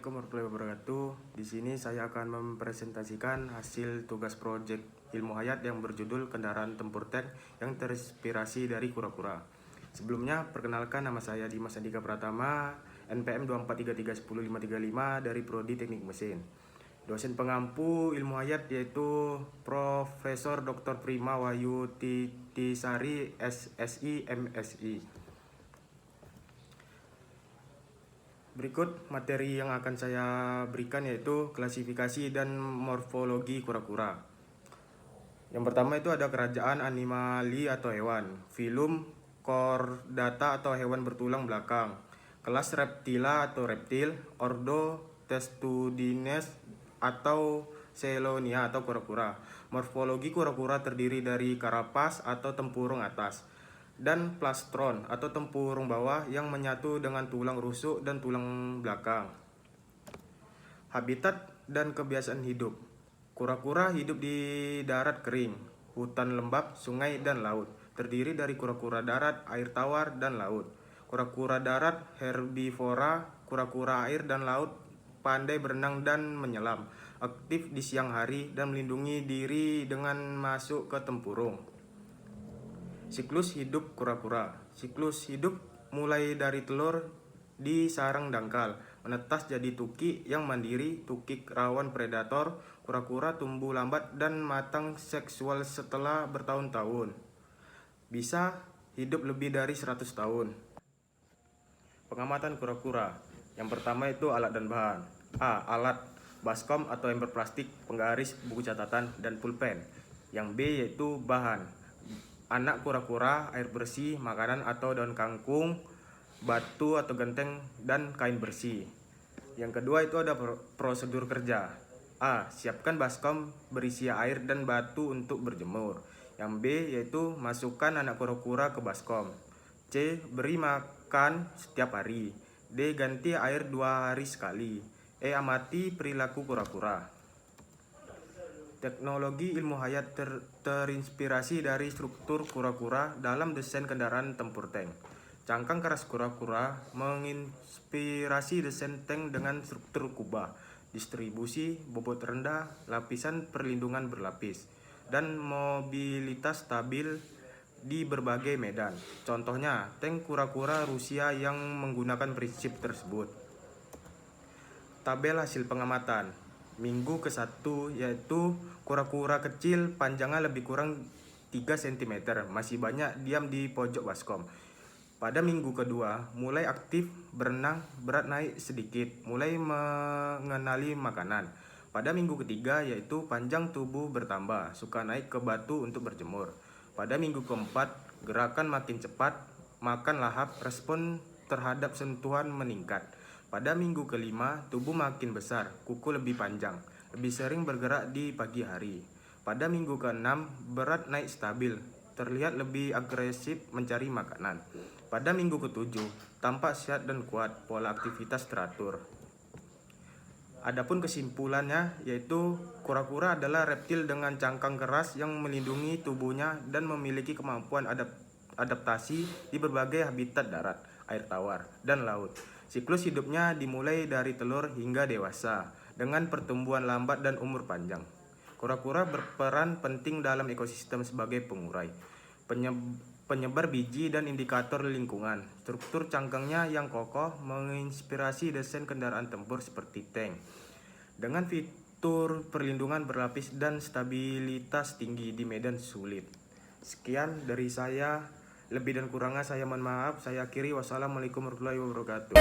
Assalamualaikum warahmatullahi wabarakatuh. Di sini saya akan mempresentasikan hasil tugas proyek ilmu hayat yang berjudul Kendaraan Tempur Tank yang terinspirasi dari kura-kura. Sebelumnya, perkenalkan, nama saya Dimas Andika Pratama, NPM 243310535 dari Prodi Teknik Mesin. Dosen pengampu ilmu hayat yaitu Profesor Dr. Prima Wahyu Titisari, SSI, MSI. Berikut materi yang akan saya berikan yaitu klasifikasi dan morfologi kura-kura. Yang pertama itu ada kerajaan animali atau hewan, filum chordata atau hewan bertulang belakang, kelas reptila atau reptil, ordo Testudines atau Chelonia atau kura-kura. Morfologi kura-kura terdiri dari karapas atau tempurung atas dan plastron atau tempurung bawah yang menyatu dengan tulang rusuk dan tulang belakang. Habitat dan kebiasaan hidup. Kura-kura hidup di darat kering, hutan lembab, sungai, dan laut. Terdiri dari kura-kura darat, air tawar, dan laut. Kura-kura darat herbivora, kura-kura air dan laut pandai berenang dan menyelam, aktif di siang hari dan melindungi diri dengan masuk ke tempurung. Siklus hidup kura-kura. Siklus hidup mulai dari telur di sarang dangkal, menetas jadi tukik yang mandiri, tukik rawan predator. Kura-kura tumbuh lambat dan matang seksual setelah bertahun-tahun. Bisa hidup lebih dari 100 tahun. Pengamatan kura-kura. Yang pertama itu alat dan bahan. A. Alat baskom atau ember plastik, penggaris, buku catatan, dan pulpen. Yang B yaitu bahan. Anak kura-kura, air bersih, makanan atau daun kangkung, batu atau genteng, dan kain bersih. Yang kedua itu ada prosedur kerja. A. Siapkan baskom berisi air dan batu untuk berjemur. Yang B yaitu masukkan anak kura-kura ke baskom. C. Beri makan setiap hari. D. Ganti air 2 hari sekali. E. Amati perilaku kura-kura. Teknologi ilmu hayat terinspirasi dari struktur kura-kura dalam desain kendaraan tempur tank. Cangkang keras kura-kura menginspirasi desain tank dengan struktur kubah, distribusi, bobot rendah, lapisan perlindungan berlapis, dan mobilitas stabil di berbagai medan. Contohnya, tank kura-kura Rusia yang menggunakan prinsip tersebut. Tabel hasil pengamatan. Minggu ke-1 yaitu kura-kura kecil panjangnya lebih kurang 3 cm, masih banyak diam di pojok baskom. Pada minggu kedua mulai aktif berenang, berat naik sedikit, mulai mengenali makanan. Pada minggu ketiga yaitu panjang tubuh bertambah, suka naik ke batu untuk berjemur. Pada minggu keempat gerakan makin cepat, makan lahap, respon terhadap sentuhan meningkat. Pada minggu kelima, tubuh makin besar, kuku lebih panjang, lebih sering bergerak di pagi hari. Pada minggu keenam, berat naik stabil, terlihat lebih agresif mencari makanan. Pada minggu ketujuh, tampak sehat dan kuat, pola aktivitas teratur. Adapun kesimpulannya yaitu kura-kura adalah reptil dengan cangkang keras yang melindungi tubuhnya dan memiliki kemampuan adaptasi di berbagai habitat darat, air tawar, dan laut. Siklus hidupnya dimulai dari telur hingga dewasa, dengan pertumbuhan lambat dan umur panjang. Kura-kura berperan penting dalam ekosistem sebagai pengurai, penyebar biji dan indikator lingkungan. Struktur cangkangnya yang kokoh menginspirasi desain kendaraan tempur seperti tank, dengan fitur perlindungan berlapis dan stabilitas tinggi di medan sulit. Sekian dari saya. Lebih dan kurangnya saya mohon maaf. Saya akhiri. Wassalamualaikum warahmatullahi wabarakatuh.